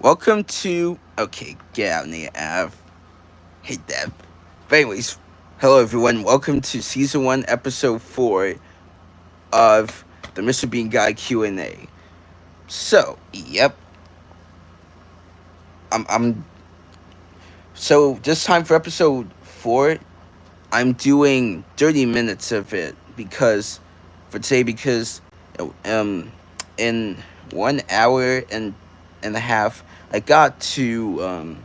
Welcome to. Okay, get out, Nate Av. Hate that. But, anyways, hello everyone. Welcome to season 1, episode 4 of the Mr. Bean Guy Q&A. So, yep. I'm. So, this time for episode 4, I'm doing 30 minutes of it because um, in 1 hour and a half, I got to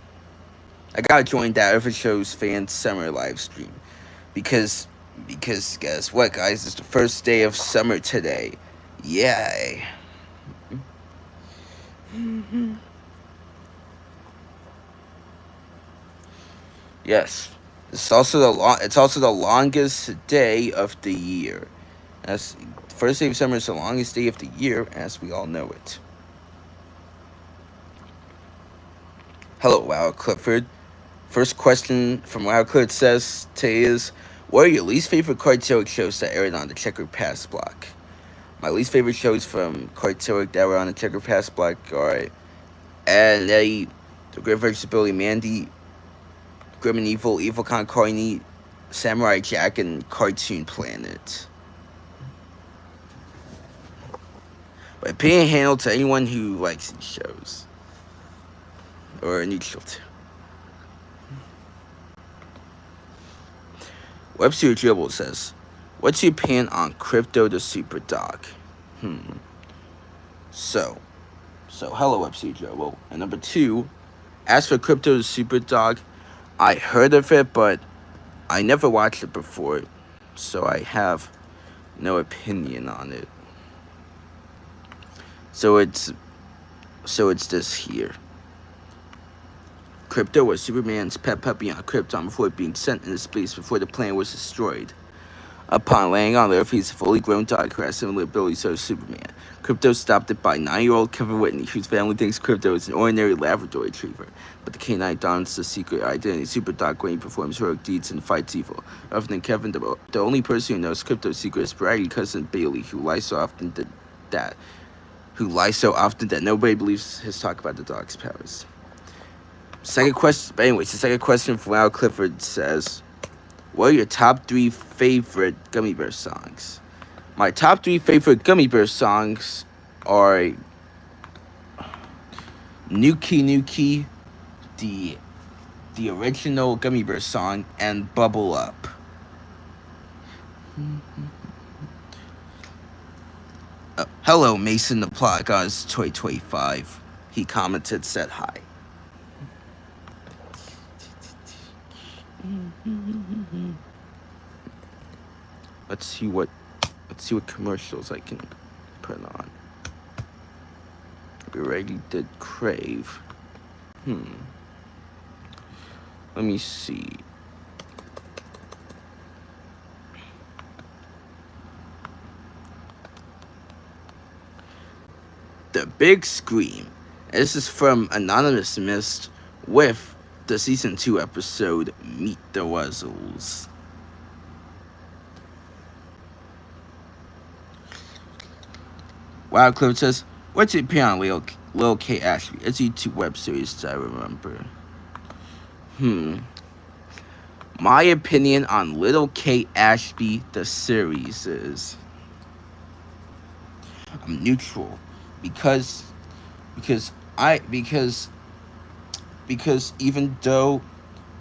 join that Ever Show's fan summer live stream because because guess what, guys? It's the first day of summer today. Yay! Yes, it's also the longest day of the year. As first day of summer is the longest day of the year, as we all know it. Hello, Wow Clifford. First question from Wow Clifford says today is, what are your least favorite cartoon shows that aired on the Checker Pass block? My least favorite shows from Cartoon that were on the Checker Pass block are Ed and Eddie, The Great vs. Billy Mandy, Grim and Evil, Evil Con Carney, Samurai Jack, and Cartoon Planet. But opinion handle to anyone who likes these shows. Or neutral to. Webster Dribble says, what's your opinion on Crypto the Super Dog? So, hello Webster Dribble. And number 2, as for Crypto the Super Dog, I heard of it, but I never watched it before, so I have no opinion on it. So it's this here. Crypto was Superman's pet puppy on Krypton before being sent into space before the planet was destroyed. Upon landing on Earth, he's a fully grown dog who has similar abilities to Superman. Crypto is adopted by 9-year-old Kevin Whitney, whose family thinks Crypto is an ordinary Labrador retriever. But the canine dons the secret identity of Super Dog when he performs heroic deeds and fights evil. Other than Kevin, the only person who knows Crypto's secret is Brady cousin Bailey, who lies so often that nobody believes his talk about the dog's powers. Second question. But anyways, the second question from Al Clifford says, what are your top 3 favorite Gummy Bear songs? My top 3 favorite Gummy Bear songs are Nuki Nuki, the original Gummy Bear song, and Bubble Up. Hello, Mason the Plot God's Toy 25. He commented, said hi. Let's see what commercials I can put on. We already did Crave. Let me see. The Big Scream. This is from Anonymous Mist with the season 2 episode Meet the Wuzzles. Wild Clip says, what's your opinion on Lil K. Ashby? It's a YouTube web series that I remember. My opinion on Little K. Ashby, the series, is I'm neutral because even though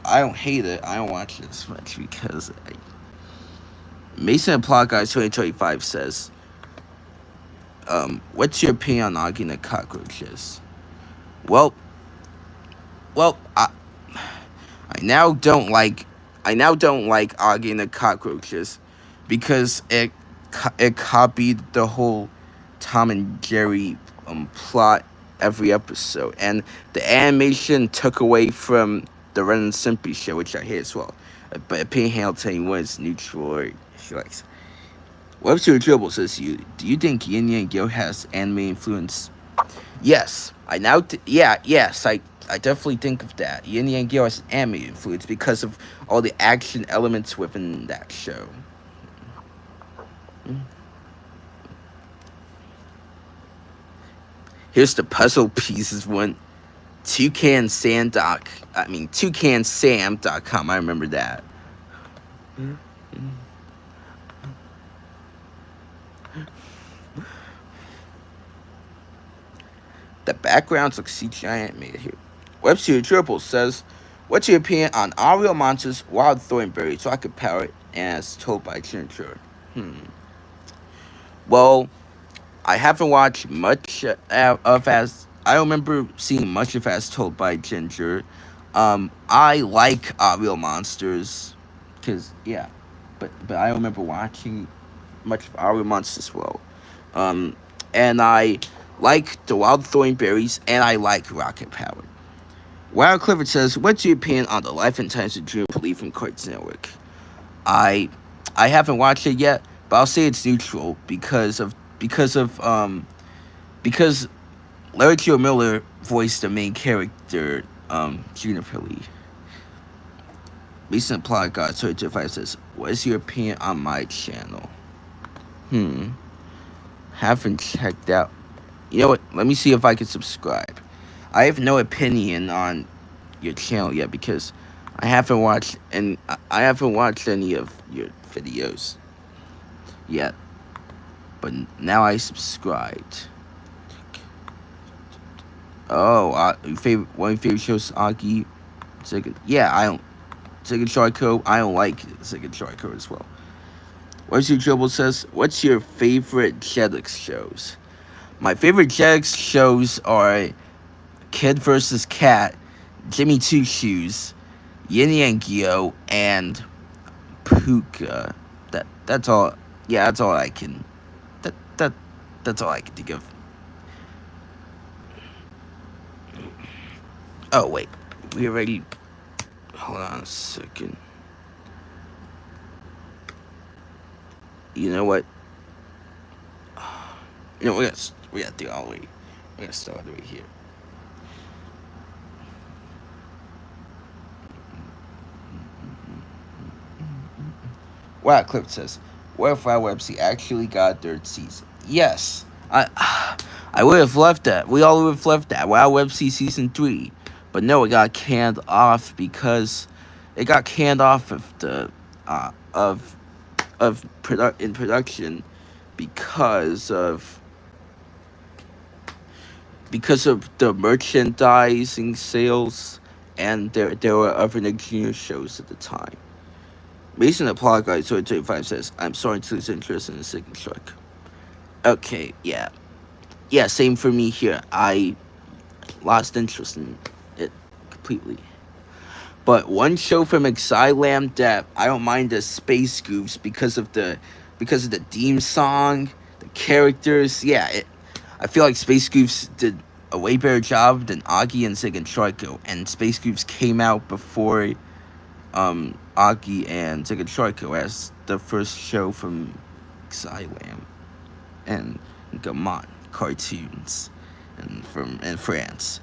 I don't hate it, I don't watch it as much because Mason and Plot Guys 2025 says, what's your opinion on Augie and the Cockroaches? Well, I now don't like Augie and the Cockroaches because it copied the whole Tom and Jerry plot every episode, and the animation took away from the Ren and Stimpy show, which I hate as well. But opinion handle telling what is neutral or if you like. Webster Dribble says, do you think Yin Yang Yo has anime influence? Yes, I definitely think of that. Yin Yang Yo has anime influence because of all the action elements within that show. Here's the puzzle pieces one. toucansam.com. I remember that. The backgrounds look CGI animated here. Webster Triple says, "What's your opinion on Ariel Monster's Wild Thornberry so I could power it as told by Ginger?" Well, I haven't watched much of as. I don't remember seeing much of as told by Ginger. I like Real Monsters, cause yeah, but I don't remember watching much of Real Monsters as well. Um, and I like the Wild Thornberries, and I like Rocket Power. Wild Clifford says, "What's your opinion on the Life and Times of Drew Police from Cartoon Network?" I I haven't watched it yet, but I'll say it's neutral because Larry Q. Miller voiced the main character, Juniper Lee. Recent plot guide 35 says, "What is your opinion on my channel?" Hmm. Haven't checked out. You know what? Let me see if I can subscribe. I have no opinion on your channel yet because I haven't watched any of your videos yet. But now I subscribed. Oh, one of your favorite shows, Aki. Yeah, I don't. Second Sharko, I don't like Second Sharko as well. What's your trouble says? What's your favorite Jetix shows? My favorite Jetix shows are Kid vs. Cat, Jimmy Two Shoes, Yin Yang Gyo, and Puka. That's all. Yeah, that's all I can. That that that's all I can think of. Oh wait, we already. Hold on a second. You know what? You know we got to do all the way. We got to start all the way here. Wow, Clip says, "What if our website actually got a third season?" Yes, I would have left that. We all would have left that. Wow, Website season 3, but no, it got canned off because it got canned off of the in production because of the merchandising sales, and there were other Nick Jr. shows at the time. Mason Applaud Guy 25 says, "I'm starting to lose interest in the Second Strike." Okay, yeah. Yeah, same for me here. I lost interest in it completely. But one show from Exile that I don't mind the Space Goofs because of the theme song, the characters. Yeah, I feel like Space Goofs did a way better job than Augie and Second Sharko, and Space Goofs came out before Augie and Second Sharko as the first show from Xylam and Gammon cartoons and from in France.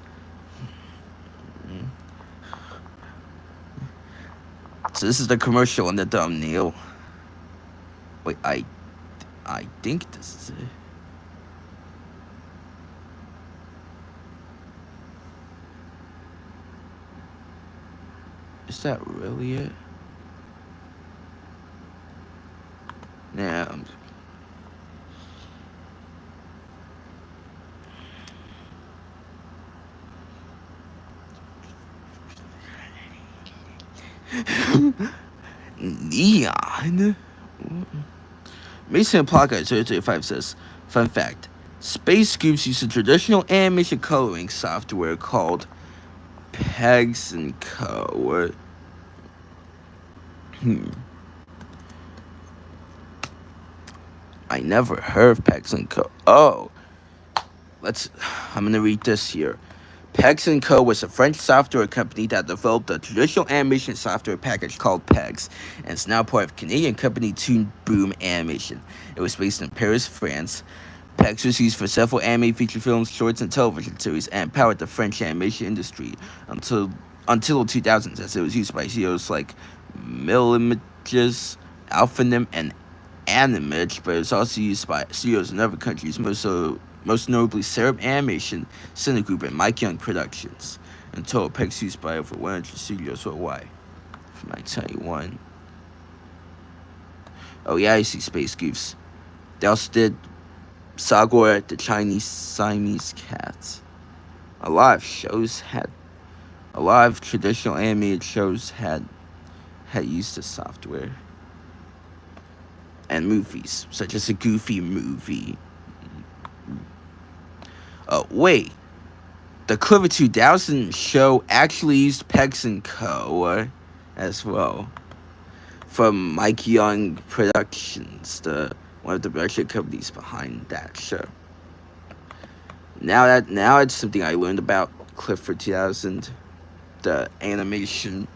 So this is the commercial and the thumbnail. Wait, I think this is it. Is that really it? Yeah. Neon. Mason Pocket 035 says, "Fun fact: Space Goofs use a traditional animation coloring software called Pegs and Co." I never heard of Pegs and Co. Oh, I'm gonna read this here. Pegs & Co. was a French software company that developed a traditional animation software package called Pegs, and is now part of Canadian company Toon Boom Animation. It was based in Paris, France. Pegs was used for several anime feature films, shorts, and television series, and powered the French animation industry until the 2000s, as it was used by CEOs like Millimages, Alphanim, and Animage, but it's also used by studios in other countries, most notably Syrup Animation, Cinegroup, and Mike Young Productions. In total, picks used by over 100 studios worldwide. From 1991. Oh yeah, I see Space Goofs. They also did Sagor, the Chinese Siamese Cats. A lot of traditional animated shows had used this software. And movies, such as a Goofy movie. Oh, wait. The Clifford 2000 show actually used Pegs & Co. As well. From Mike Young Productions, one of the production companies behind that show. Now it's something I learned about Clifford 2000, the animation.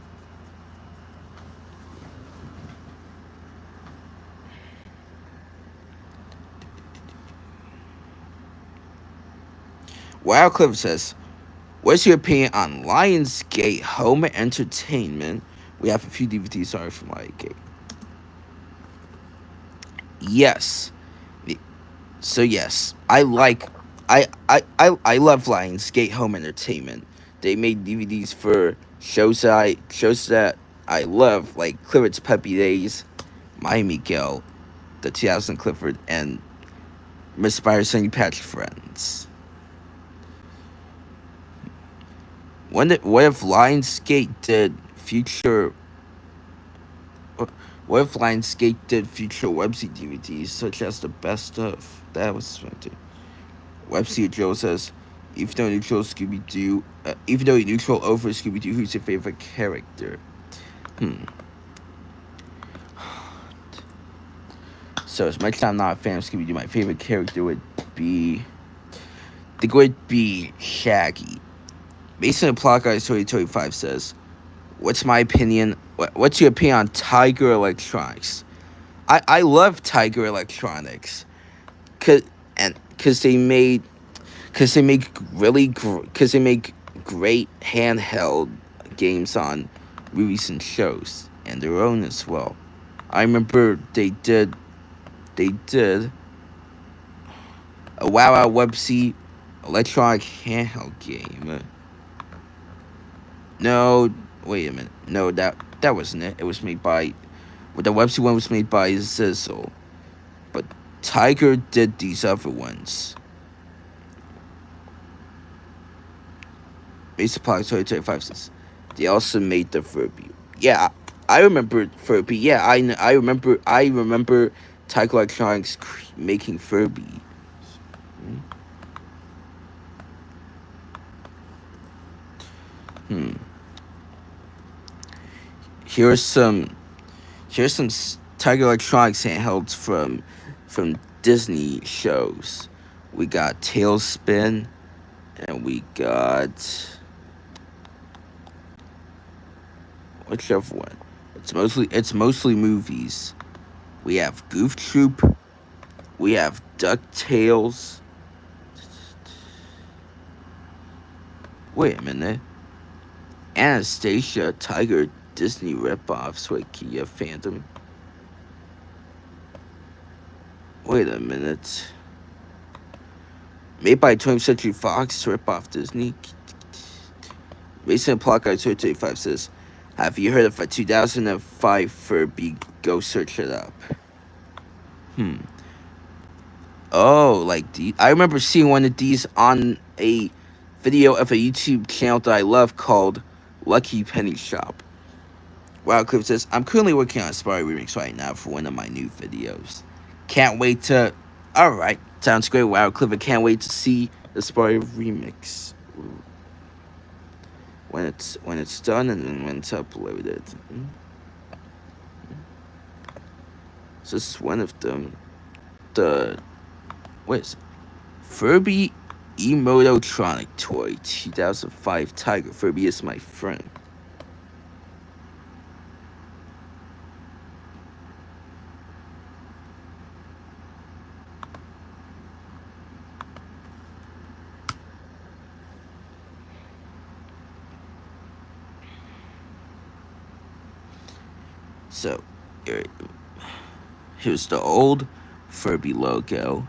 Wild Clifford says, "What's your opinion on Lionsgate Home Entertainment?" We have a few DVDs. Sorry from Lionsgate. Yes. So yes, I love Lionsgate Home Entertainment. They made DVDs for shows that I love, like Clifford's Puppy Days, Miami Girl, the 2000 Clifford, and Miss Spider Sunny Patch Friends. What if Lionsgate did future? What if Lionsgate did future website DVDs, such as the best of? That was something. Website Joe says, even though neutral over Scooby-Doo, who's your favorite character? So as much as I'm not a fan of Scooby-Doo, my favorite character would be Shaggy. Based on the plot guide, 2025 says, what's my opinion? What's your opinion on Tiger Electronics? I love Tiger Electronics, cause they make great handheld games on movies and shows, and their own as well. I remember they did a Wow Wow Websy electronic handheld game. No, wait a minute. No, that wasn't it. It was made by, the Websy one was made by Zizzle, but Tiger did these other ones. Base Supply 2025 says they also made the Furby. Yeah, I remember Furby. Yeah, I remember Tiger Electronics making Furby. Here's some Tiger Electronics handhelds from Disney shows. We got Tailspin, and we got whichever one. It's mostly movies. We have Goof Troop. We have DuckTales. Wait a minute. Anastasia, Tiger, Disney ripoffs with Kia Phantom. Wait a minute. Made by 20th Century Fox to rip off Disney. Recent plot guide 2025 says, have you heard of a 2005 Furby? Go search it up. Oh, I remember seeing one of these on a video of a YouTube channel that I love called Lucky Penny Shop. Wild Cliff says, I'm currently working on a Spyro remix right now for one of my new videos. Can't wait to... Alright, sounds great, Wild Cliff. I can't wait to see the Spyro remix. When it's done and then when it's uploaded. So this is one of them. What is it? Furby Emotronic Toy 2005 Tiger. Furby is my friend. So, here's the old Furby logo.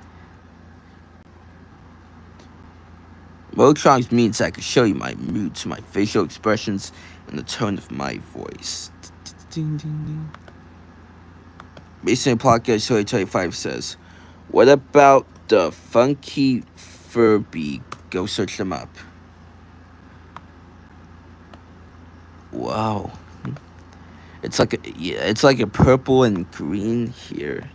Voltron's means I can show you my moods, my facial expressions, and the tone of my voice. Ding, ding, ding. Mason Podcast 2025 says, what about the Funky Furby? Go search them up. Wow. It's like a purple and green here.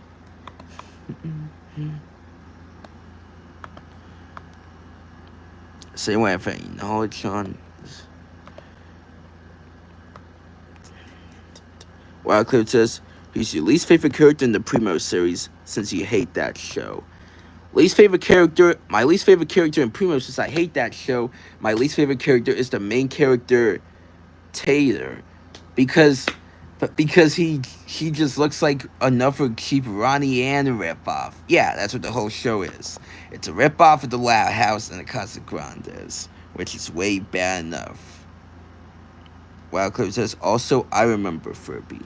Same way I have any knowledge on. Wildcliff says, who's your least favorite character in the Primo series since you hate that show? My least favorite character in Primo, since I hate that show, my least favorite character is the main character, Tater. Because he just looks like another cheap Ronnie Ann ripoff. Yeah, that's what the whole show is. It's a ripoff of the Loud House and the Casa Grandes, which is way bad enough. Wildcliff says, also, I remember Furby.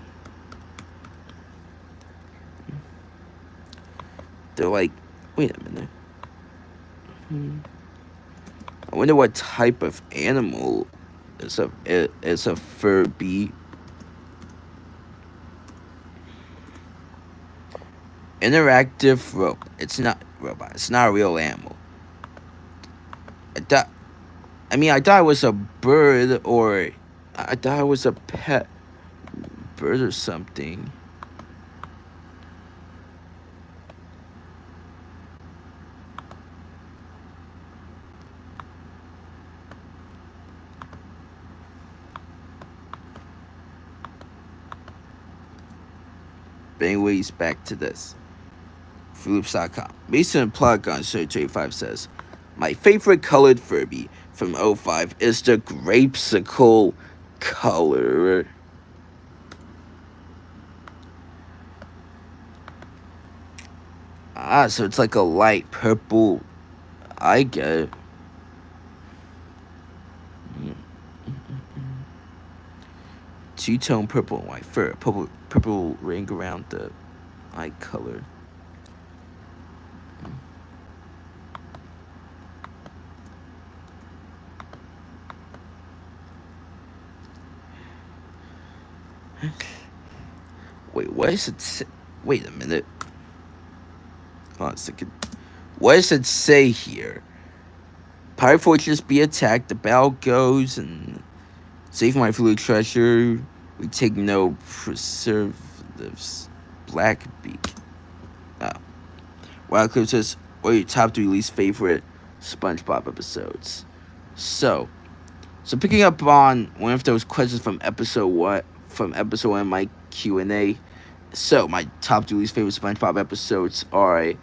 They're like, wait a minute. I wonder what type of animal is a Furby. Interactive robot. It's not robot. It's not a real animal. I thought it was a bird, or I thought it was a pet bird or something. But anyways, back to this. FruitLoops.com. Mason Plug on Show 25 says, my favorite colored Furby from 05 is the grapesicle color. So it's like a light purple. I get it. Two-tone purple and white fur. Purple ring around the eye color. Wait, what does it say? Wait a minute. Hold on a second. What does it say here? Pirate Fortress be attacked, the battle goes, and save my fluid treasure. We take no preservatives. Blackbeak. Wildcliff says, what are your top 3 least favorite SpongeBob episodes? So picking up on one of those questions from episode 1 of my Q&A. So my top 2 least favorite SpongeBob episodes are,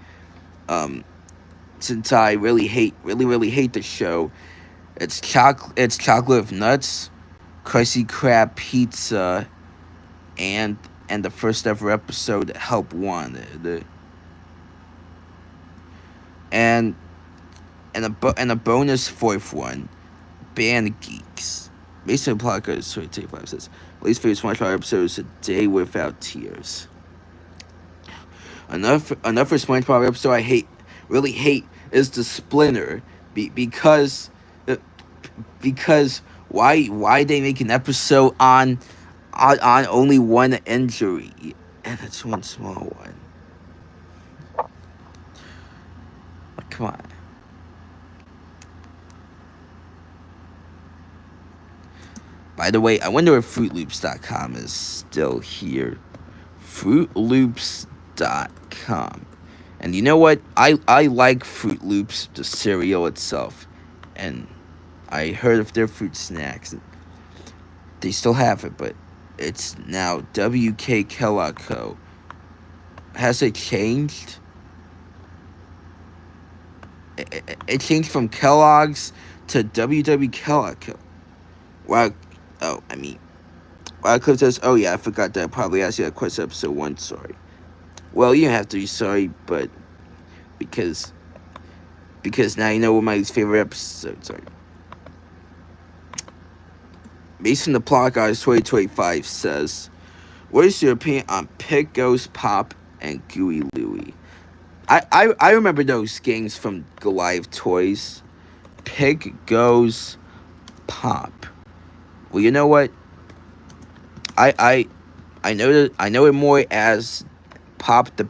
since I really hate the show, it's Chocolate with Nuts, Krusty Krab Pizza, and the first ever episode, Help Wanted, and a bonus 4th one, Band Geeks. Mason Plaka 25 says, least favorite SpongeBob episode is A Day Without Tears. Another SpongeBob episode I really hate is the Splinter, because why they make an episode on only one injury, and it's one small one. Come on. By the way, I wonder if FruitLoops.com is still here. FruitLoops.com. And you know what? I like Fruit Loops, the cereal itself. And I heard of their fruit snacks. They still have it, but it's now WK Kellogg Co. Has it changed? It changed from Kellogg's to WW Kellogg Co. Cliff says, oh yeah, I forgot that. I probably asked you that question episode 1, sorry. Well, you don't have to be sorry, but because now you know what my favorite episodes are. Mason the Plot Guys 2025 says, what is your opinion on Pit Ghost Pop and Gooey Louie? I remember those games from Goliath Toys, pig goes pop. Well, you know what? I know it more as pop the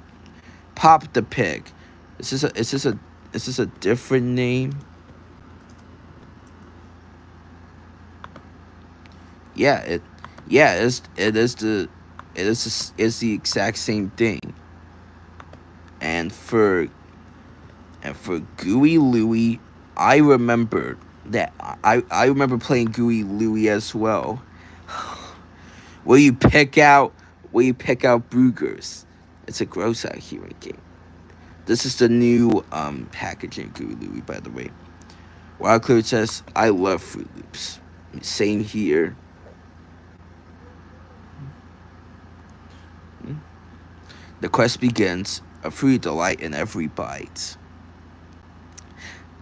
pig. Is this a different name? Yeah, it's the exact same thing. And for Gooey Louie, I remember that I remember playing Gooey Louie as well. Where you pick out Brugers. It's a gross out here game. This is the new packaging Gooey Louie, by the way. Wild Clear says I love Fruit Loops. Same here. The quest begins, a fruit delight in every bite.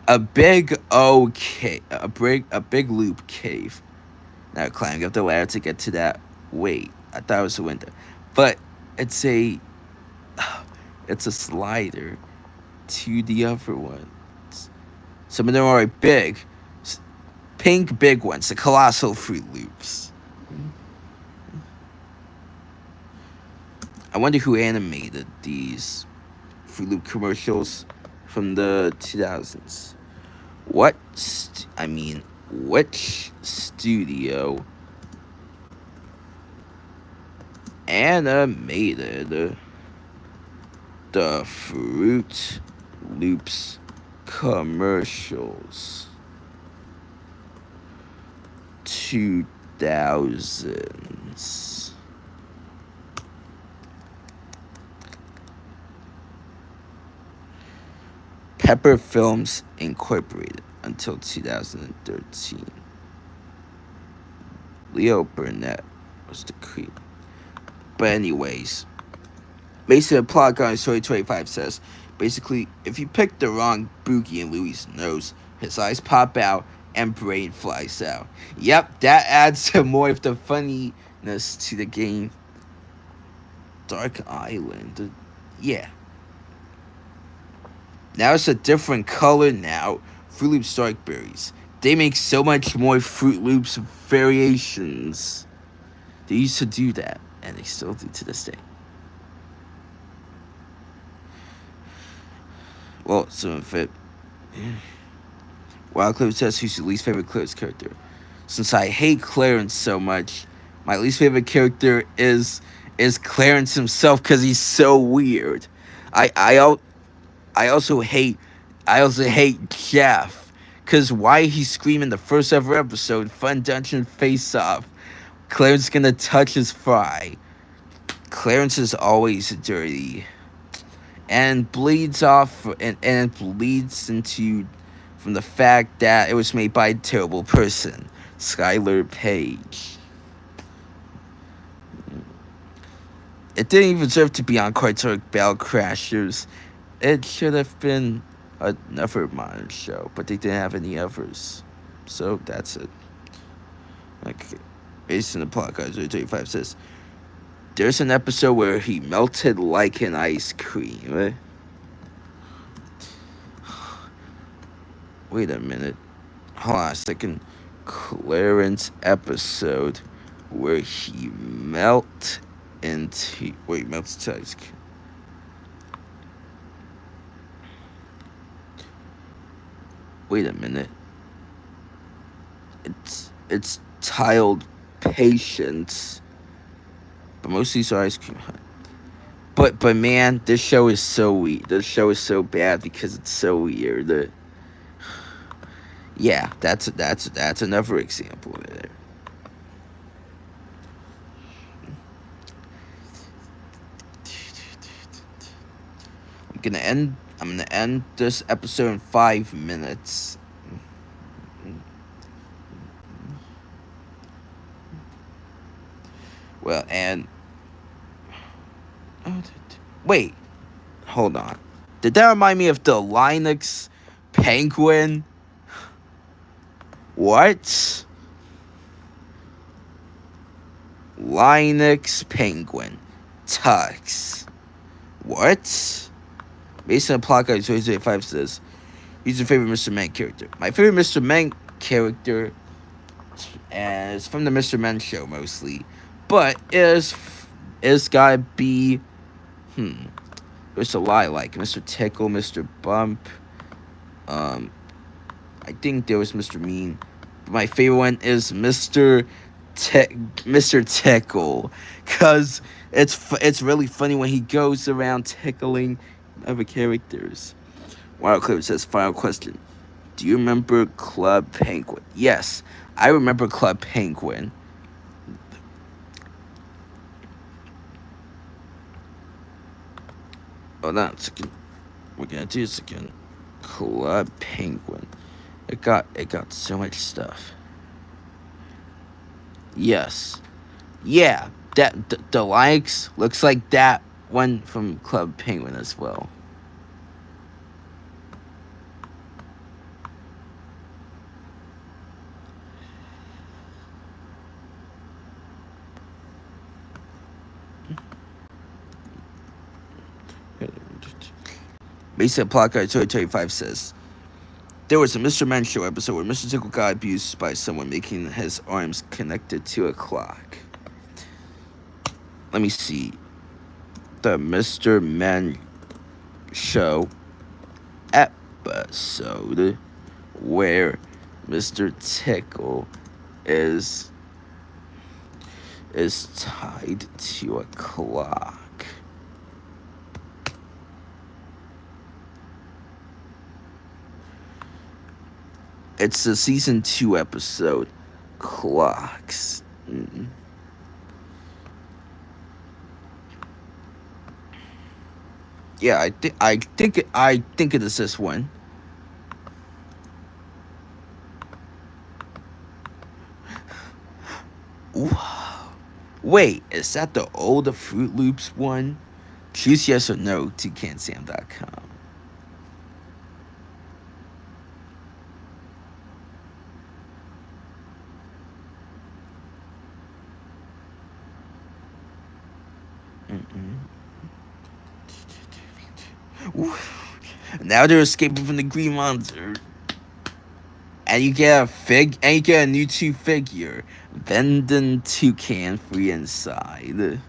A big loop cave. Now climbing up the ladder to get to that. Wait, I thought it was a window, but it's a slider to the other ones. Some of them are big, pink big ones, the colossal Fruit Loops. I wonder who animated these Fruit Loop commercials from the 2000s. Which studio animated the Fruit Loops commercials? 2000s. Pepper Films Incorporated until 2013. Leo Burnett was the creator. But anyways, basically, the plot guy Story 25 says, basically, if you pick the wrong Boogie in Louie's nose, his eyes pop out and brain flies out. Yep, that adds some more of the funniness to the game. Dark Island. Yeah. Now it's a different color now. Fruit Loops Dark Berries. They make so much more Fruit Loops variations. They used to do that, and they still do to this day. Well, so if it... Wild Cliff says who's your least favorite Clarence character. Since I hate Clarence so much, my least favorite character is Clarence himself because he's so weird. I also hate Jeff, cause why he's screaming the first ever episode, Fun Dungeon Face Off. Clarence gonna touch his fry. Clarence is always dirty, and bleeds off and it bleeds into from the fact that it was made by a terrible person, Skylar Page. It didn't even deserve to be on Cartoon Battle Crashers. It should have been another modern show, but they didn't have any others. So that's it. Okay. Based on the plot, guys, 35 says, there's an episode where he melted like an ice cream. Wait a minute. Hold on a second. Clarence episode where he melts into ice cream. Wait a minute. It's tiled patience, but most of these are ice cream. But man, this show is so weird. This show is so bad because it's so weird. Yeah, that's another example there. I'm gonna end this episode in 5 minutes. Well, and wait, hold on. Did that remind me of the Linux Penguin? What? Linux Penguin. Tux. What? Based on the plot guide 2025 says, He's your favorite Mr. Man character. My favorite Mr. Man character is from the Mr. Man show mostly, but is gotta be there's a lot like Mr. Tickle, Mr. Bump. I think there was Mr. Mean. But my favorite one is Mr. Tickle, cause it's really funny when he goes around tickling other characters. Wild Clip says, final question. Do you remember Club Penguin? Yes, I remember Club Penguin. Hold on a second. We're gonna do this again. Club Penguin. It got so much stuff. Yes. Yeah. The likes looks like that one from Club Penguin as well. Basic Plot Guide 2025 says, there was a Mr. Man Show episode where Mr. Tickle got abused by someone making his arms connected to a clock. Let me see. The Mr. Man Show episode where Mr. Tickle is tied to a clock. It's the season 2 episode, Clocks. Yeah, I think it is this one. Wow. Wait, is that the old Fruit Loops one? Choose yes or no to cansam.com. Now they're escaping from the Green Monster. And you get a new 2 figure. Vendon Toucan free inside.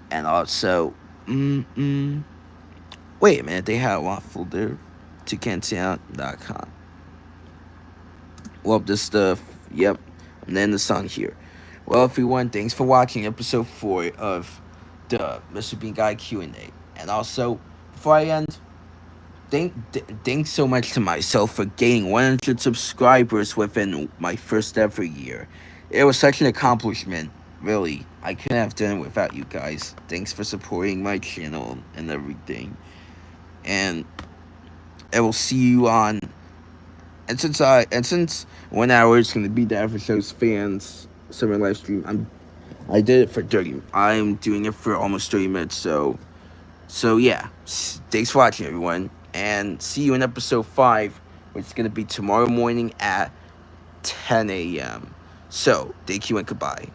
And also, wait a minute, they had a waffle there to cansam.com. Well, this stuff, yep. And then the song here. Well, everyone, thanks for watching episode 4 of the Mr. Bean Guy Q&A. And also, before I end, thanks so much to myself for gaining 100 subscribers within my first ever year. It was such an accomplishment, really. I couldn't have done it without you guys. Thanks for supporting my channel and everything. And I will see you on. And since 1 hour is gonna be the episode's fans summer live stream, I did it for 30. I'm doing it for almost 30 minutes. So yeah. Thanks for watching, everyone. And see you in episode 5, which is going to be tomorrow morning at 10 a.m. So, thank you and goodbye.